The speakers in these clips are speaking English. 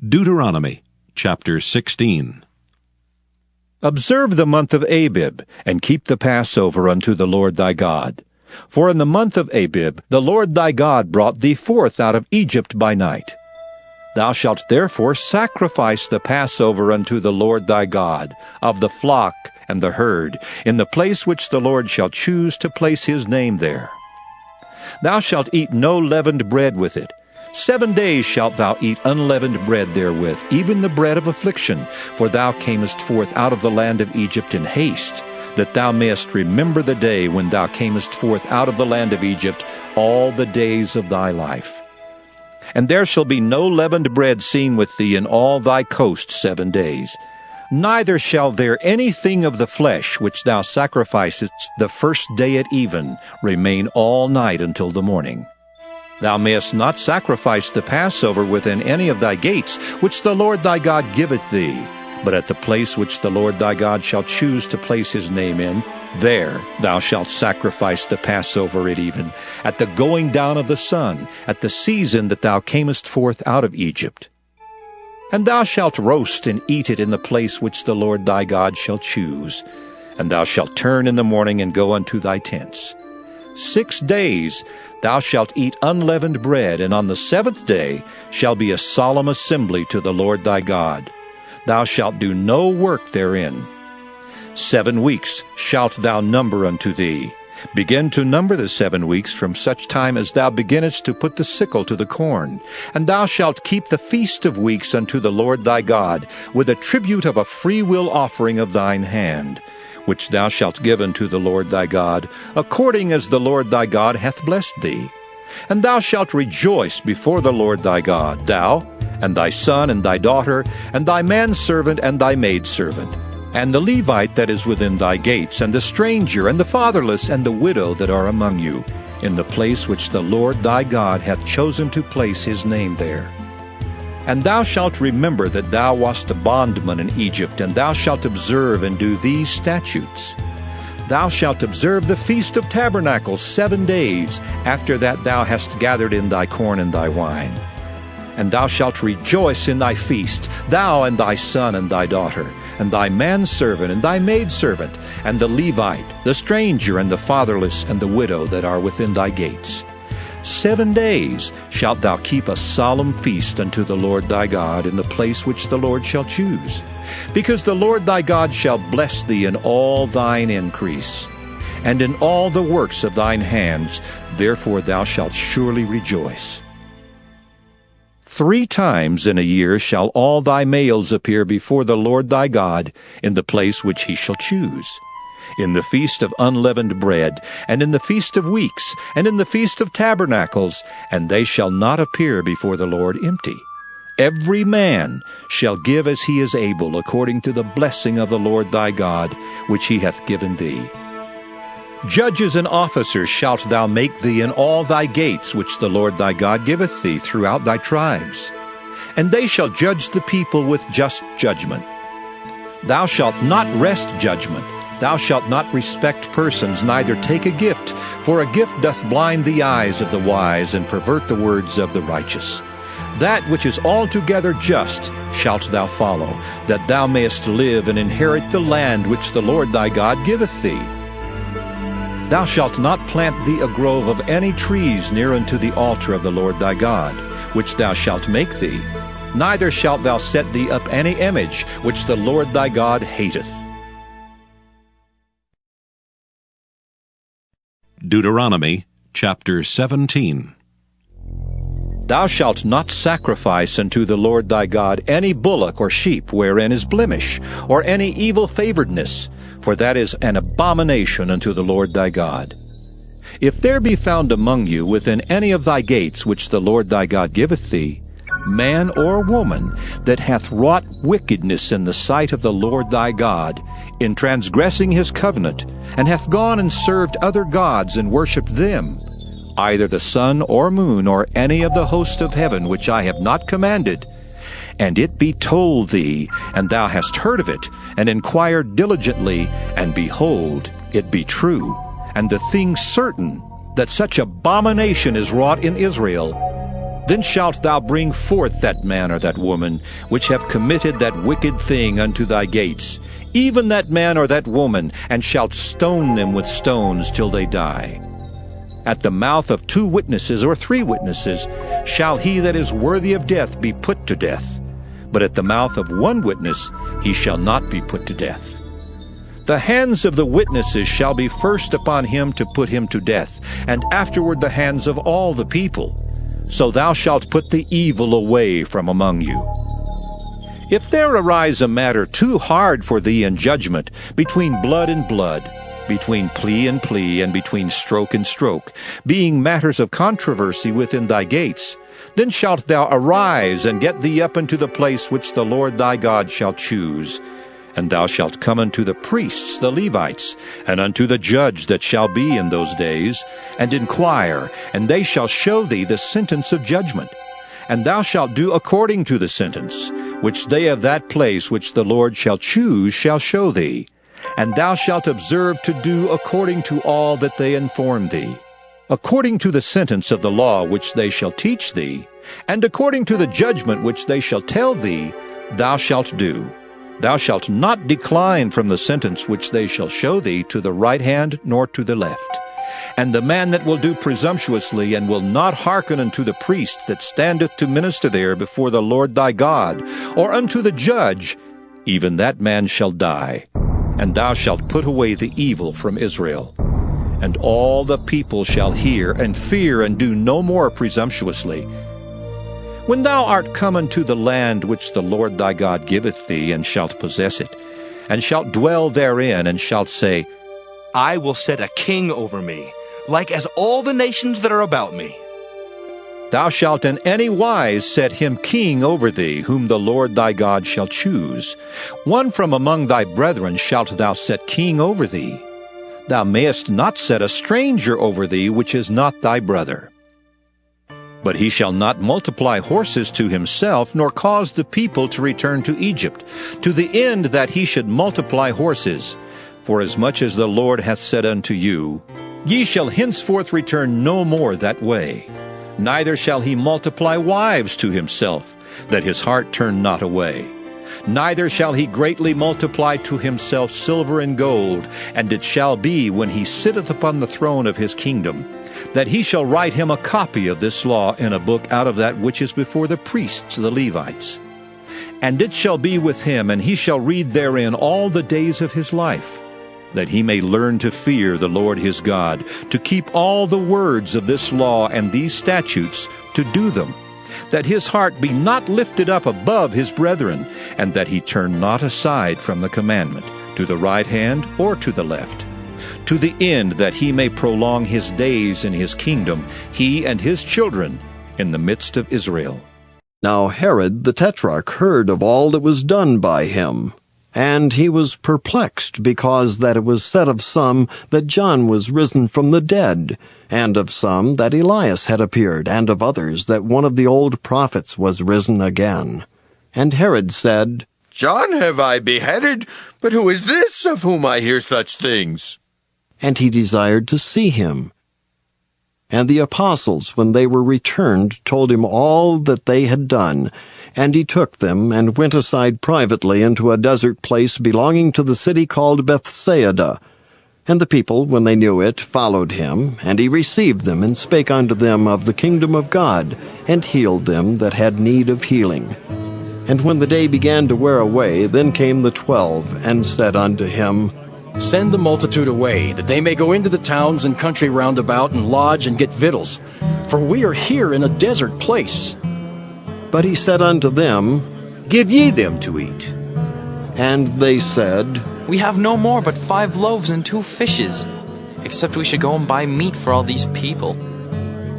Deuteronomy chapter 16. Observe the month of Abib, and keep the Passover unto the Lord thy God. For in the month of Abib the Lord thy God brought thee forth out of Egypt by night. Thou shalt therefore sacrifice the Passover unto the Lord thy God, of the flock and the herd, in the place which the Lord shall choose to place his name there. Thou shalt eat no leavened bread with it. 7 days shalt thou eat unleavened bread therewith, even the bread of affliction, for thou camest forth out of the land of Egypt in haste, that thou mayest remember the day when thou camest forth out of the land of Egypt all the days of thy life. And there shall be no leavened bread seen with thee in all thy coast 7 days. Neither shall there anything of the flesh which thou sacrificest the first day at even remain all night until the morning. Thou mayest not sacrifice the Passover within any of thy gates, which the Lord thy God giveth thee, but at the place which the Lord thy God shall choose to place his name in, there thou shalt sacrifice the Passover at even, at the going down of the sun, at the season that thou camest forth out of Egypt. And thou shalt roast and eat it in the place which the Lord thy God shall choose, and thou shalt turn in the morning and go unto thy tents. 6 days thou shalt eat unleavened bread, and on the 7th day shall be a solemn assembly to the Lord thy God. Thou shalt do no work therein. 7 weeks shalt thou number unto thee. Begin to number the 7 weeks from such time as thou beginnest to put the sickle to the corn. And thou shalt keep the feast of weeks unto the Lord thy God, with a tribute of a freewill offering of thine hand, which thou shalt give unto the Lord thy God, according as the Lord thy God hath blessed thee. And thou shalt rejoice before the Lord thy God, thou, and thy son, and thy daughter, and thy manservant, and thy maidservant, and the Levite that is within thy gates, and the stranger, and the fatherless, and the widow that are among you, in the place which the Lord thy God hath chosen to place his name there. And thou shalt remember that thou wast a bondman in Egypt, and thou shalt observe and do these statutes. Thou shalt observe the Feast of Tabernacles 7 days, after that thou hast gathered in thy corn and thy wine. And thou shalt rejoice in thy feast, thou and thy son and thy daughter, and thy manservant and thy maidservant, and the Levite, the stranger, and the fatherless, and the widow that are within thy gates. 7 days shalt thou keep a solemn feast unto the Lord thy God in the place which the Lord shall choose, because the Lord thy God shall bless thee in all thine increase, and in all the works of thine hands, therefore thou shalt surely rejoice. 3 times in a year shall all thy males appear before the Lord thy God in the place which he shall choose, in the feast of unleavened bread, and in the feast of weeks, and in the feast of tabernacles, and they shall not appear before the Lord empty. Every man shall give as he is able, according to the blessing of the Lord thy God, which he hath given thee. Judges and officers shalt thou make thee in all thy gates, which the Lord thy God giveth thee throughout thy tribes. And they shall judge the people with just judgment. Thou shalt not wrest judgment. Thou shalt not respect persons, neither take a gift, for a gift doth blind the eyes of the wise, and pervert the words of the righteous. That which is altogether just shalt thou follow, that thou mayest live and inherit the land which the Lord thy God giveth thee. Thou shalt not plant thee a grove of any trees near unto the altar of the Lord thy God, which thou shalt make thee, neither shalt thou set thee up any image which the Lord thy God hateth. Deuteronomy chapter 17. Thou shalt not sacrifice unto the Lord thy God any bullock or sheep wherein is blemish, or any evil favoredness, for that is an abomination unto the Lord thy God. If there be found among you within any of thy gates which the Lord thy God giveth thee, man or woman that hath wrought wickedness in the sight of the Lord thy God, in transgressing his covenant, and hath gone and served other gods and worshipped them, either the sun or moon, or any of the host of heaven which I have not commanded, and it be told thee, and thou hast heard of it, and inquired diligently, and behold, it be true, and the thing certain, that such abomination is wrought in Israel, Then shalt thou bring forth that man or that woman, which have committed that wicked thing unto thy gates, even that man or that woman, and shalt stone them with stones till they die. At the mouth of 2 witnesses or 3 witnesses shall he that is worthy of death be put to death, but at the mouth of 1 witness he shall not be put to death. The hands of the witnesses shall be first upon him to put him to death, and afterward the hands of all the people. So thou shalt put the evil away from among you. If there arise a matter too hard for thee in judgment, between blood and blood, between plea and plea, and between stroke and stroke, being matters of controversy within thy gates, then shalt thou arise and get thee up unto the place which the Lord thy God shall choose. And thou shalt come unto the priests, the Levites, and unto the judge that shall be in those days, and inquire, and they shall show thee the sentence of judgment. And thou shalt do according to the sentence, which they of that place which the Lord shall choose shall show thee. And thou shalt observe to do according to all that they inform thee, according to the sentence of the law which they shall teach thee, and according to the judgment which they shall tell thee, thou shalt do. Thou shalt not decline from the sentence which they shall show thee to the right hand nor to the left. And the man that will do presumptuously, and will not hearken unto the priest that standeth to minister there before the Lord thy God, or unto the judge, even that man shall die. And thou shalt put away the evil from Israel. And all the people shall hear, and fear, and do no more presumptuously. When thou art come unto the land which the Lord thy God giveth thee, and shalt possess it, and shalt dwell therein, and shalt say, I will set a king over me, like as all the nations that are about me. Thou shalt in any wise set him king over thee, whom the Lord thy God shall choose. One from among thy brethren shalt thou set king over thee. Thou mayest not set a stranger over thee, which is not thy brother. But he shall not multiply horses to himself, nor cause the people to return to Egypt, to the end that he should multiply horses. Forasmuch as the Lord hath said unto you, Ye shall henceforth return no more that way. Neither shall he multiply wives to himself, that his heart turn not away. Neither shall he greatly multiply to himself silver and gold, and it shall be, when he sitteth upon the throne of his kingdom, that he shall write him a copy of this law in a book out of that which is before the priests the Levites. And it shall be with him, and he shall read therein all the days of his life, that he may learn to fear the Lord his God, to keep all the words of this law and these statutes, to do them, that his heart be not lifted up above his brethren, and that he turn not aside from the commandment, to the right hand or to the left, to the end that he may prolong his days in his kingdom, he and his children, in the midst of Israel. Now Herod the Tetrarch heard of all that was done by him, and he was perplexed, because that it was said of some that John was risen from the dead, and of some that Elias had appeared, and of others that one of the old prophets was risen again. And Herod said, John have I beheaded, but who is this of whom I hear such things? And he desired to see him. And the apostles, when they were returned, told him all that they had done. And he took them, and went aside privately into a desert place belonging to the city called Bethsaida. And the people, when they knew it, followed him, and he received them, and spake unto them of the kingdom of God, and healed them that had need of healing. And when the day began to wear away, then came the 12, and said unto him, Send the multitude away, that they may go into the towns and country round about, and lodge and get victuals. For we are here in a desert place. But he said unto them, Give ye them to eat. And they said, We have no more but 5 loaves and 2 fishes, except we should go and buy meat for all these people.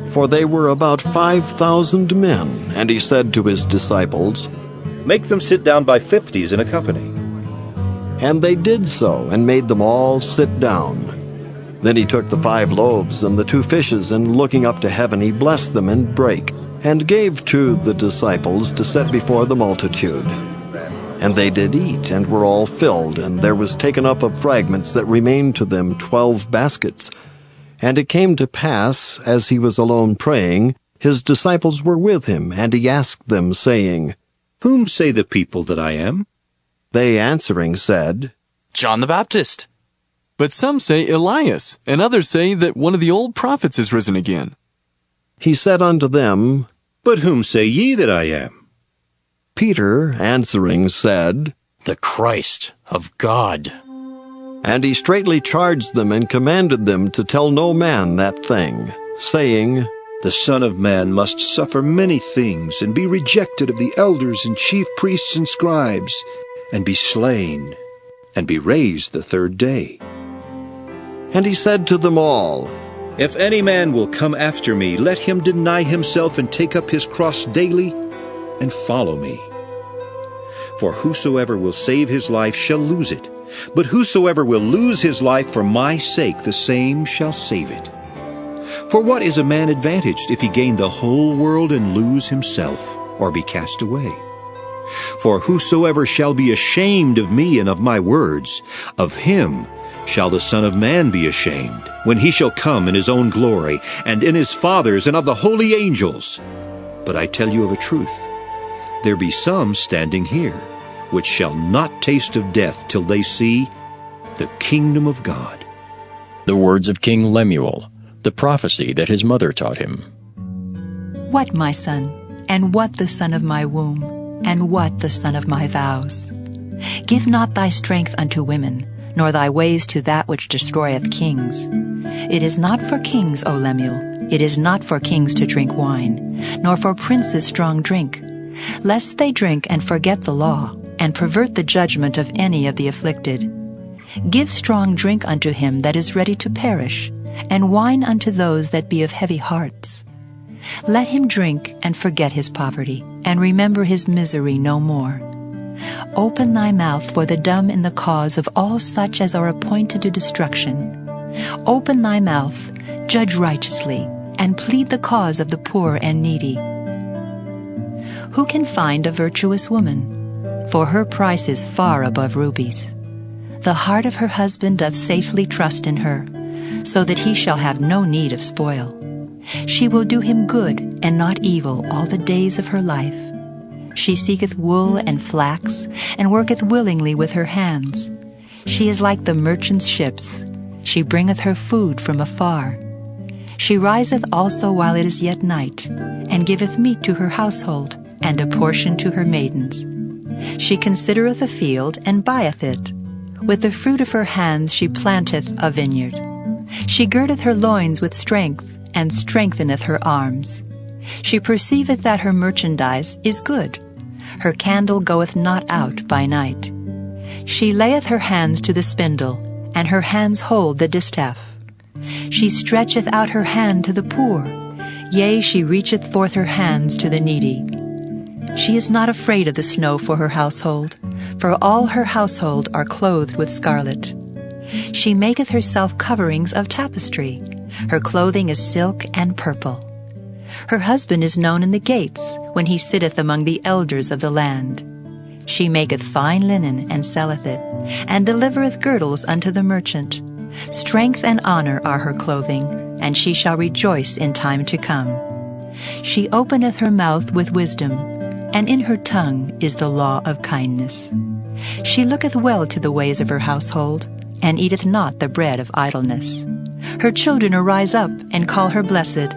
For they were about 5,000 men. And he said to his disciples, Make them sit down by 50s in a company. And they did so, and made them all sit down. Then he took the 5 loaves and the 2 fishes, and looking up to heaven, he blessed them and brake, and gave to the disciples to set before the multitude. And they did eat, and were all filled, and there was taken up of fragments that remained to them 12 baskets. And it came to pass, as he was alone praying, His disciples were with him, and he asked them, saying, Whom say the people that I am? They answering said, John the Baptist. But some say Elias, and others say that one of the old prophets is risen again. He said unto them, But whom say ye that I am? Peter answering said, The Christ of God. And he straitly charged them and commanded them to tell no man that thing, saying, The Son of Man must suffer many things, and be rejected of the elders and chief priests and scribes, and be slain, and be raised the third day. And he said to them all, If any man will come after me, let him deny himself and take up his cross daily, and follow me. For whosoever will save his life shall lose it, but whosoever will lose his life for my sake, the same shall save it. For what is a man advantaged if he gain the whole world and lose himself, or be cast away? For whosoever shall be ashamed of me and of my words, of him shall the Son of Man be ashamed, when he shall come in his own glory, and in his Father's, and of the holy angels. But I tell you of a truth, there be some standing here, which shall not taste of death till they see the kingdom of God. The words of King Lemuel, the prophecy that his mother taught him. What, my son, and what the son of my womb, and what the son of my vows? Give not thy strength unto women, nor thy ways to that which destroyeth kings. It is not for kings, O Lemuel, it is not for kings to drink wine, nor for princes strong drink, lest they drink and forget the law, and pervert the judgment of any of the afflicted. Give strong drink unto him that is ready to perish, and wine unto those that be of heavy hearts. Let him drink and forget his poverty, and remember his misery no more. Open thy mouth for the dumb in the cause of all such as are appointed to destruction. Open thy mouth, judge righteously, and plead the cause of the poor and needy. Who can find a virtuous woman? For her price is far above rubies. The heart of her husband doth safely trust in her, so that he shall have no need of spoil. She will do him good and not evil all the days of her life. She seeketh wool and flax, and worketh willingly with her hands. She is like the merchant's ships. She bringeth her food from afar. She riseth also while it is yet night, and giveth meat to her household, and a portion to her maidens. She considereth a field, and buyeth it. With the fruit of her hands she planteth a vineyard. She girdeth her loins with strength, and strengtheneth her arms. She perceiveth that her merchandise is good. Her candle goeth not out by night. She layeth her hands to the spindle, and her hands hold the distaff. She stretcheth out her hand to the poor, yea, she reacheth forth her hands to the needy. She is not afraid of the snow for her household, for all her household are clothed with scarlet. She maketh herself coverings of tapestry. Her clothing is silk and purple. Her husband is known in the gates, when he sitteth among the elders of the land. She maketh fine linen, and selleth it, and delivereth girdles unto the merchant. Strength and honor are her clothing, and she shall rejoice in time to come. She openeth her mouth with wisdom, and in her tongue is the law of kindness. She looketh well to the ways of her household, and eateth not the bread of idleness. Her children arise up, and call her blessed.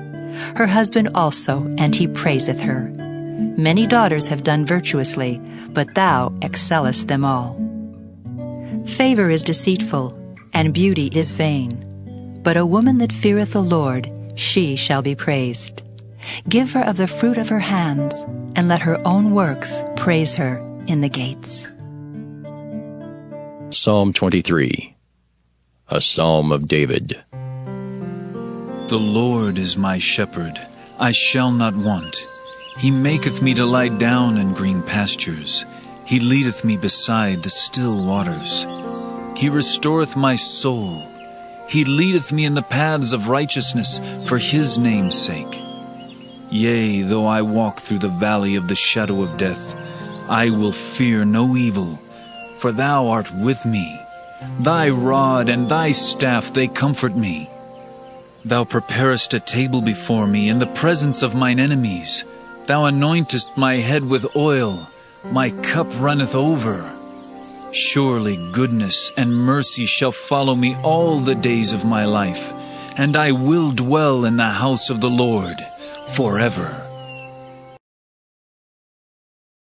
Her husband also, and he praiseth her. Many daughters have done virtuously, but thou excellest them all. Favor is deceitful, and beauty is vain. But a woman that feareth the Lord, she shall be praised. Give her of the fruit of her hands, and let her own works praise her in the gates. Psalm 23, a psalm of David. The Lord is my shepherd, I shall not want. He maketh me to lie down in green pastures. He leadeth me beside the still waters. He restoreth my soul. He leadeth me in the paths of righteousness for his name's sake. Yea, though I walk through the valley of the shadow of death, I will fear no evil, for thou art with me. Thy rod and thy staff, they comfort me. Thou preparest a table before me in the presence of mine enemies. Thou anointest my head with oil. My cup runneth over. Surely goodness and mercy shall follow me all the days of my life, and I will dwell in the house of the Lord forever.